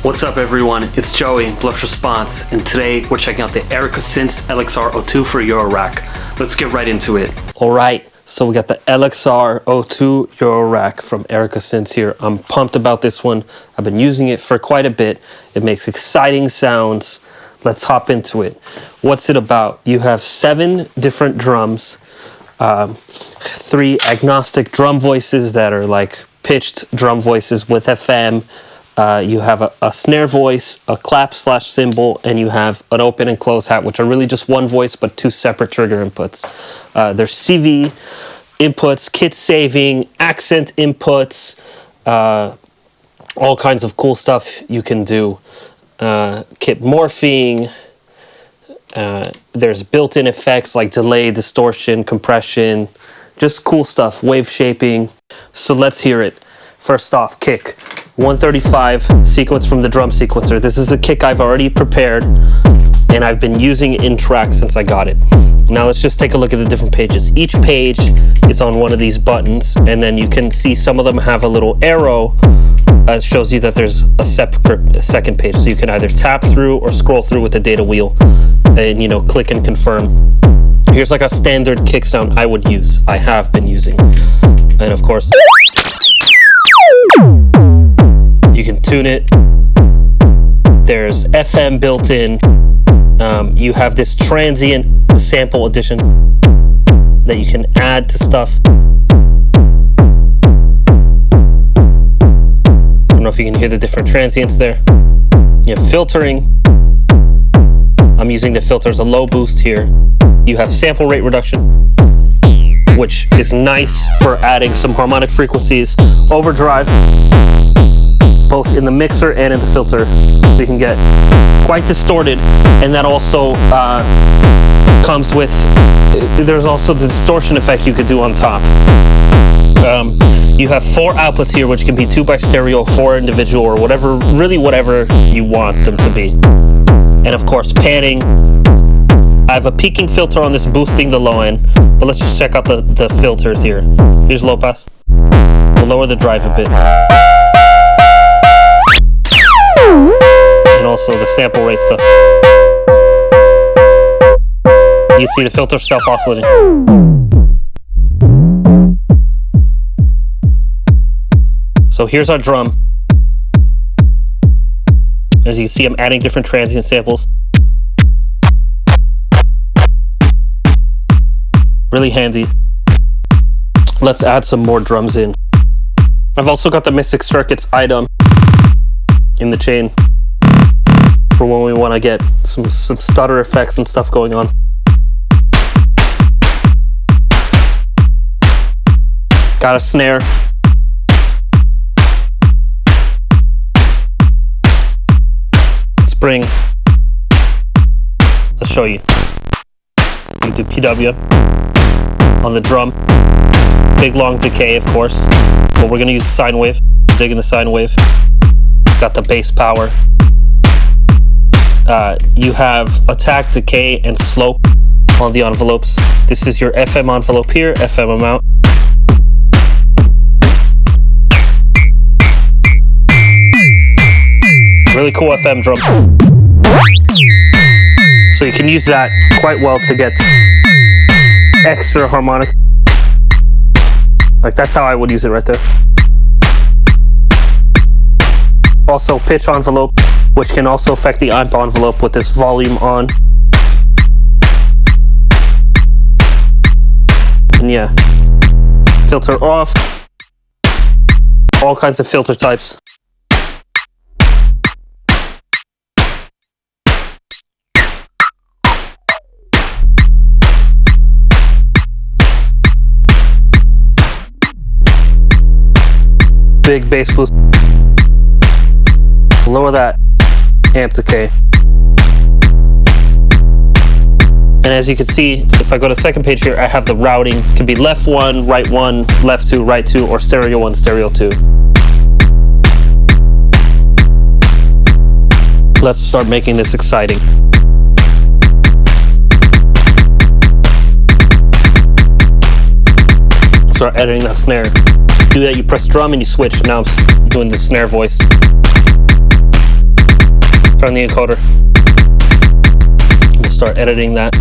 What's up everyone, it's Joey, Bluff Response, and today we're checking out the Synths Lxr 02 for Eurorack. Let's get right into it. Alright, so we got the Lxr 02 Eurorack from Synths here. I'm pumped about this one. I've been using it for quite a bit. It makes exciting sounds. Let's hop into it. What's it about? You have 7 different drums, 3 agnostic drum voices that are like pitched drum voices with FM. You have a snare voice, a clap/cymbal, and you have an open and close hat, which are really just one voice but 2 separate trigger inputs. There's CV inputs, kit saving, accent inputs, all kinds of cool stuff you can do. Kit morphing. There's built-in effects like delay, distortion, compression, just cool stuff, wave shaping. So let's hear it. First off, kick. 135 sequence from the drum sequencer. This is a kick I've already prepared and I've been using in track since I got it. Now let's just take a look at the different pages. Each page is on one of these buttons, and then you can see some of them have a little arrow that shows you that there's a second page. So you can either tap through or scroll through with the data wheel and, you know, click and confirm. Here's like a standard kick sound I would use, I have been using. And of course, you can tune it. There's FM built in. You have this transient sample addition that you can add to stuff. I don't know if you can hear the different transients there. You have filtering. I'm using the filter as a low boost here. You have sample rate reduction, which is nice for adding some harmonic frequencies. Overdrive, both in the mixer and in the filter, so you can get quite distorted. And that also comes with, there's also the distortion effect you could do on top. You have 4 outputs here, which can be 2 by stereo, 4 individual, or whatever, really whatever you want them to be. And of course, panning. I have a peaking filter on this, boosting the low end, but let's just check out the filters here. Here's low pass. We'll lower the drive a bit. And also the sample rate stuff. You can see the filter self-oscillating. So here's our drum. As you can see, I'm adding different transient samples. Really handy. Let's add some more drums in. I've also got the Mystic Circuits item in the chain for when we want to get some stutter effects and stuff going on. Got a snare. Spring. Let's show you. You do PW on the drum. Big long decay, of course, but we're gonna use a sine wave. Digging the sine wave. It's got the bass power. You have attack, decay, and slope on the envelopes. This is your FM envelope here, FM amount. Really cool FM drum. So you can use that quite well to get extra harmonic. Like, that's how I would use it right there. Also pitch envelope, which can also affect the amp envelope with this volume on. And yeah, filter off. All kinds of filter types. Big bass boost. Lower that amp decay. And as you can see, if I go to the second page here, I have the routing. It can be left 1, right 1, left 2, right 2, or stereo 1, stereo 2. Let's start making this exciting. Start editing that snare. Do that, you press drum and you switch. Now I'm doing the snare voice. Turn the encoder. We'll start editing that.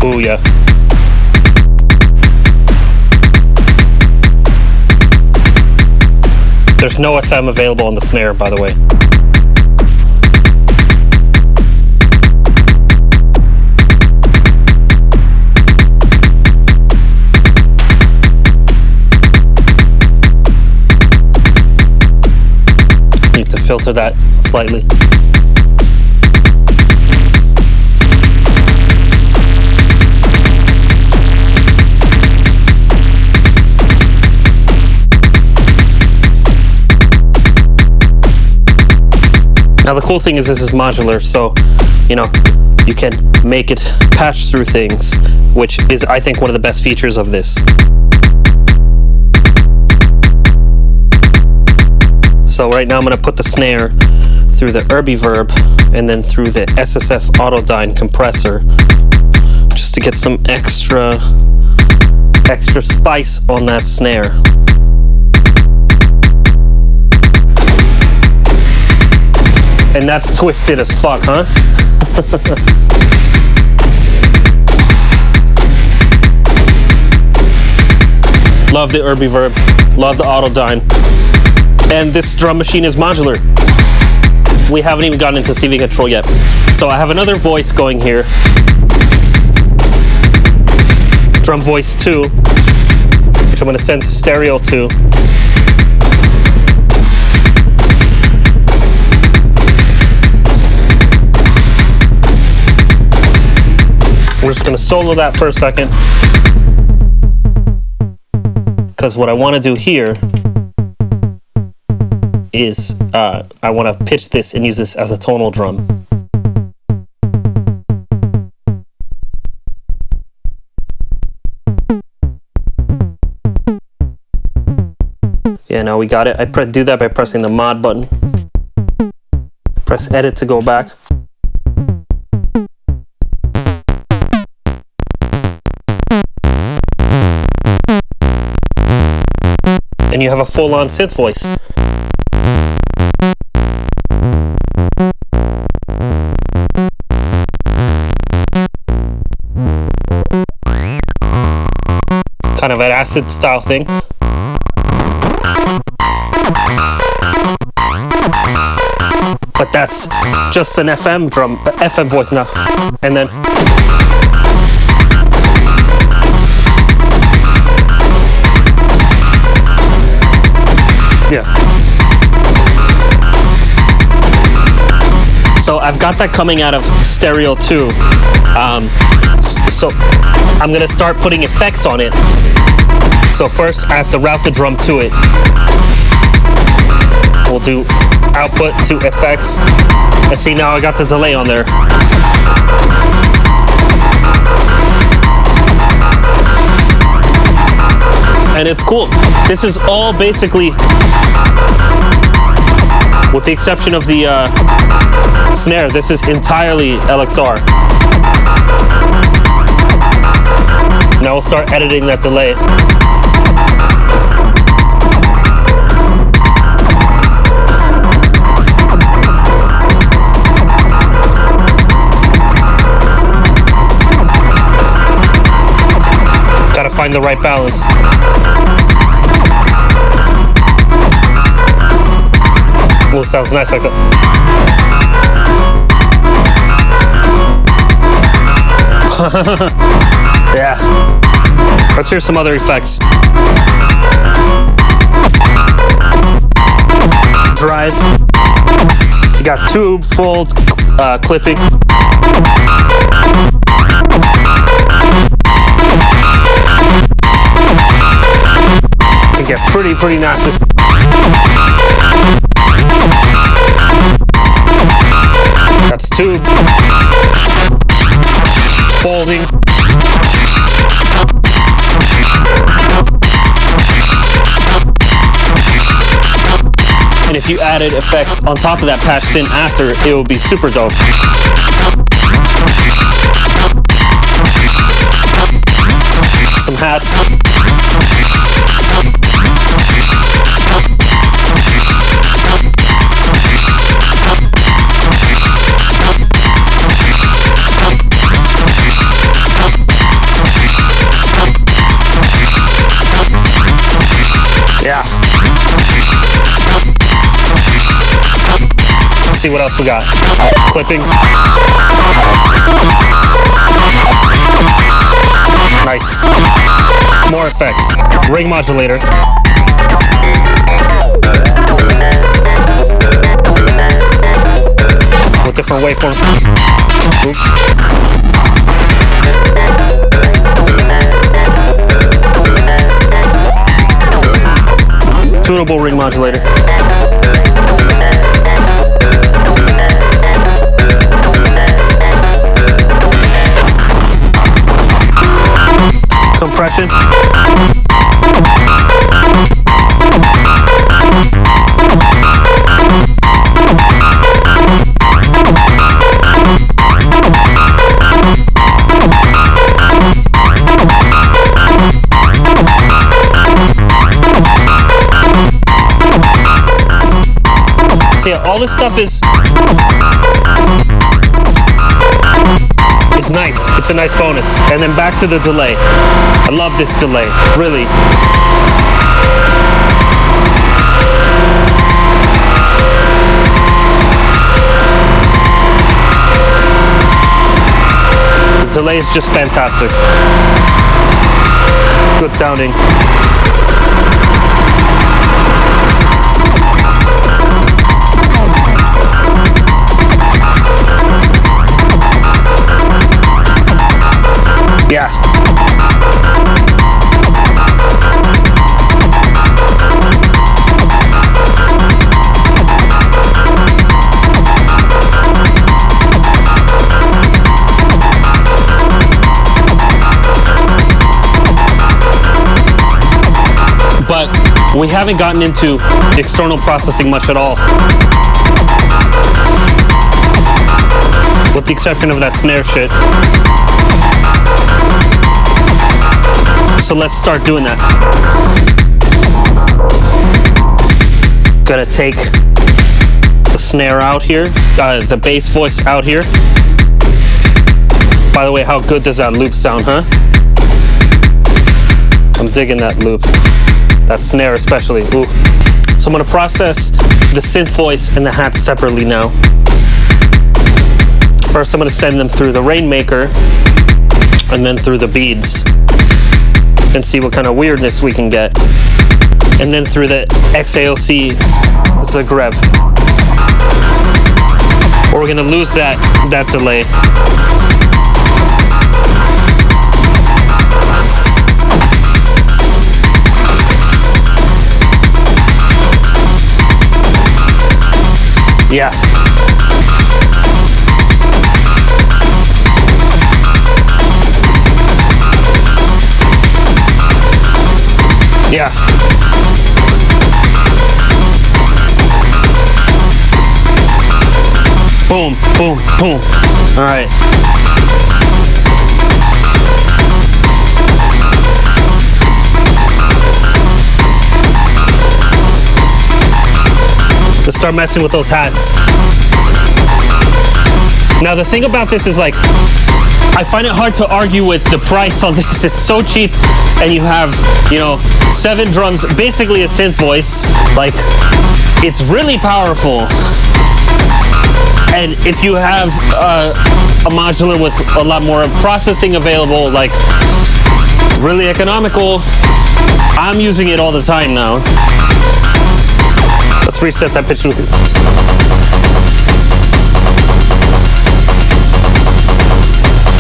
Ooh, yeah. There's no FM available on the snare, by the way. Need to filter that slightly. Now the cool thing is this is modular, so you know you can make it patch through things, which is I think one of the best features of this. So right now I'm going to put the snare through the Reverb and then through the SSF Autodyne compressor just to get some extra spice on that snare. And that's twisted as fuck, huh? Love the Reverb, love the Autodyne. And this drum machine is modular. We haven't even gotten into CV control yet. So I have another voice going here. Drum voice 2, which I'm gonna send to stereo 2. We're just gonna solo that for a second. Because what I wanna do here is I wanna pitch this and use this as a tonal drum. Yeah, now we got it. I do that by pressing the mod button. Press edit to go back. And you have a full-on synth voice. Kind of an acid style thing. But that's just an FM voice now. And then yeah. So I've got that coming out of stereo 2. So I'm gonna start putting effects on it. So first I have to route the drum to it. We'll do output to effects. And see, now I got the delay on there. And it's cool. This is all basically, with the exception of the snare, this is entirely LXR. Now we'll start editing that delay. Gotta find the right balance. Ooh, sounds nice like that. Yeah. Let's hear some other effects. Drive. You got tube, fold, clipping. Can get pretty nasty. That's tube. Folding. And if you added effects on top of that patched in after, it would be super dope. Some hats. Yeah. Let's see what else we got. Clipping. Nice. More effects. Ring modulator. With different waveforms. Tunable ring modulator. Compression. So yeah, all this stuff is nice. It's a nice bonus. And then back to the delay. I love this delay, really. The delay is just fantastic. Good sounding. Yeah. But we haven't gotten into external processing much at all. With the exception of that snare shit. So let's start doing that. Gonna take the snare out here, the bass voice out here. By the way, how good does that loop sound, huh? I'm digging that loop. That snare especially, ooh. So I'm gonna process the synth voice and the hats separately now. First I'm gonna send them through the Rainmaker and then through the beads. And see what kind of weirdness we can get. And then through the XAOC Zagreb. Or we're gonna lose that delay. Yeah. Yeah. Boom, boom, boom. All right. Let's start messing with those hats. Now the thing about this is like, I find it hard to argue with the price on this. It's so cheap, and you have, 7 drums, basically a synth voice. Like, it's really powerful. And if you have a modular with a lot more processing available, like, really economical, I'm using it all the time now. Let's reset that pitch.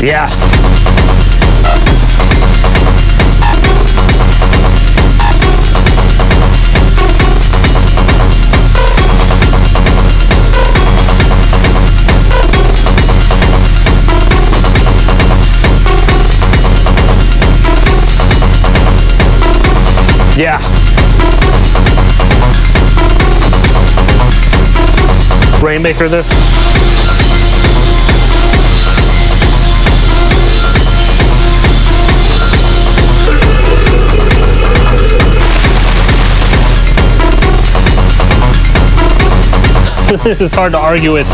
Yeah. Yeah. Rainmaker there. This is hard to argue with.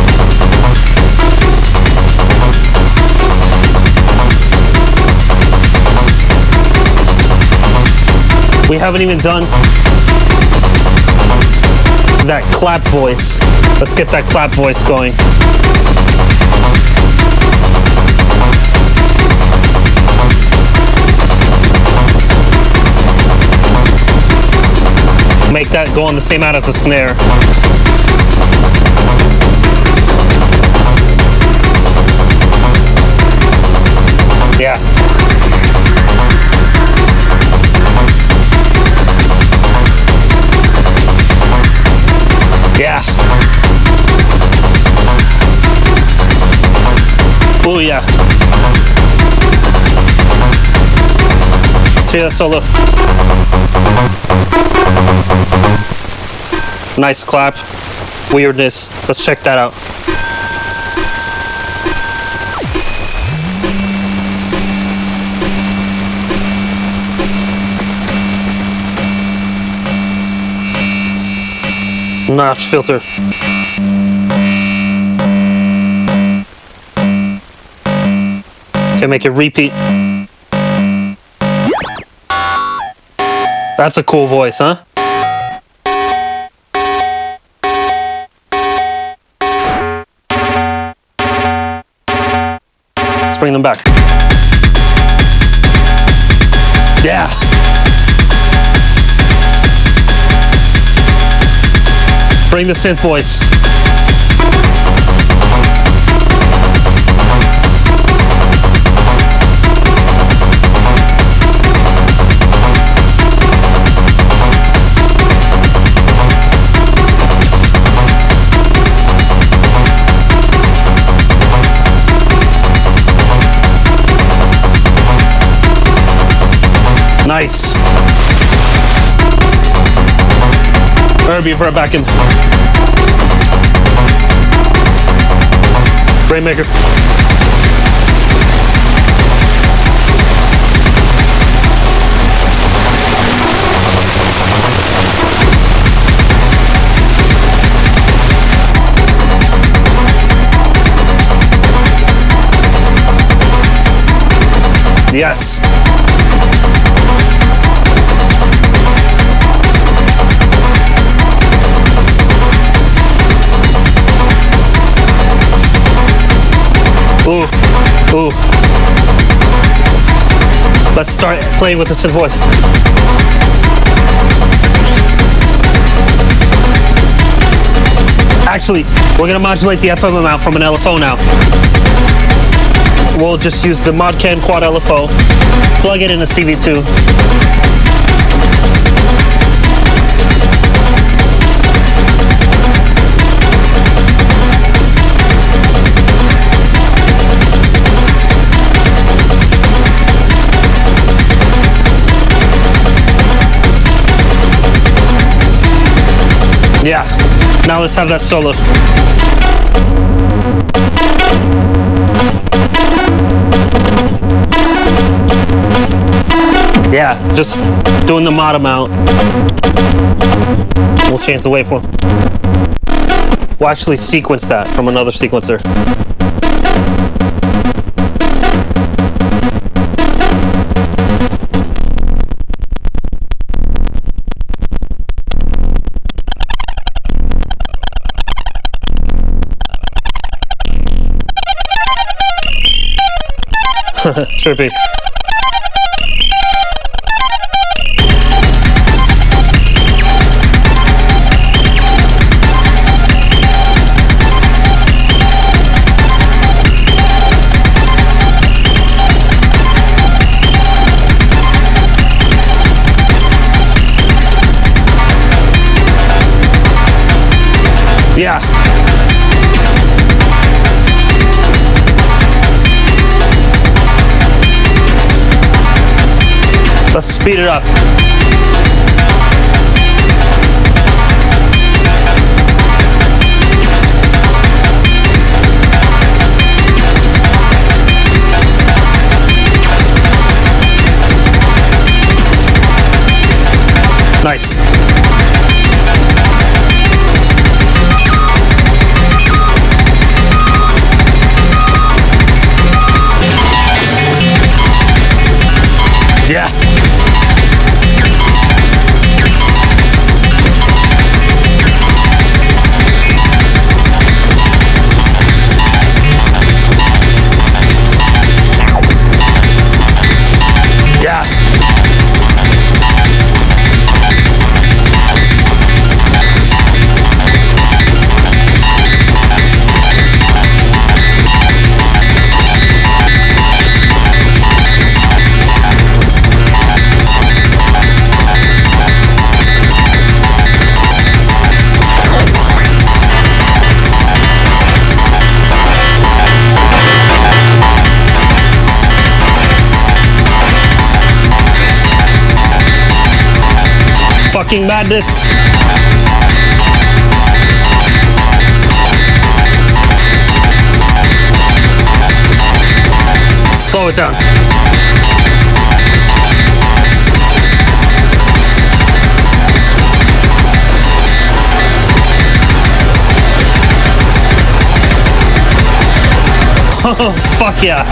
We haven't even done that clap voice. Let's get that clap voice going. Make that go on the same out as the snare. Yeah. Yeah. Oh yeah. Let's hear that solo. Nice clap. Weirdness. Let's check that out. Notch filter. Can make it repeat. That's a cool voice, huh? Let's bring them back. Yeah. Bring the synth voice. Nice. Herbie for back in. Rainmaker. Yes. Ooh, ooh. Let's start playing with the synth voice. Actually, we're gonna modulate the FM amount from an LFO now. We'll just use the Modcam Quad LFO, plug it in a CV2. Yeah, now let's have that solo. Yeah, just doing the mod amount. We'll change the waveform. We'll actually sequence that from another sequencer. Trippy. Yeah. Let's speed it up. Nice. Yeah. Yeah. Fucking madness. Slow it down. Oh, fuck yeah.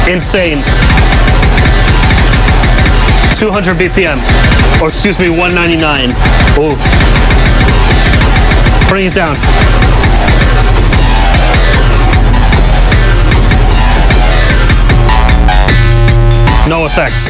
Insane. 200 BPM, or excuse me, 199. Ooh. Bring it down. No effects.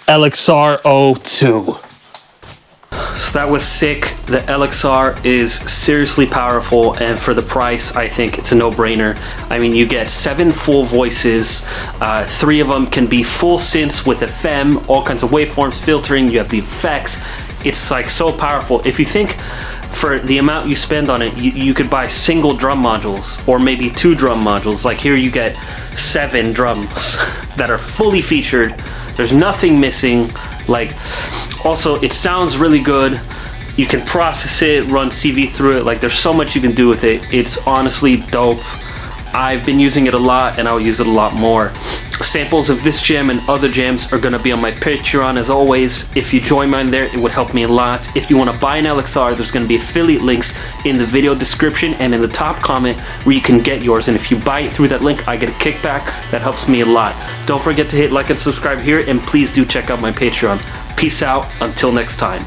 Lxr 02. So that was sick. The Lxr is seriously powerful, and for the price, I think it's a no-brainer. I mean, you get 7 full voices, 3 of them can be full synths with FM, all kinds of waveforms, filtering, you have the effects. It's like so powerful. If you think for the amount you spend on it, you could buy single drum modules, or maybe 2 drum modules. Like here you get 7 drums that are fully featured. There's nothing missing. Like, also it sounds really good. You can process it, run CV through it. Like, there's so much you can do with it. It's honestly dope. I've been using it a lot, and I'll use it a lot more. Samples of this jam and other jams are gonna be on my Patreon as always. If you join mine there, it would help me a lot. If you wanna buy an Lxr, there's gonna be affiliate links in the video description and in the top comment where you can get yours. And if you buy it through that link, I get a kickback. That helps me a lot. Don't forget to hit like and subscribe here, and please do check out my Patreon. Peace out, until next time.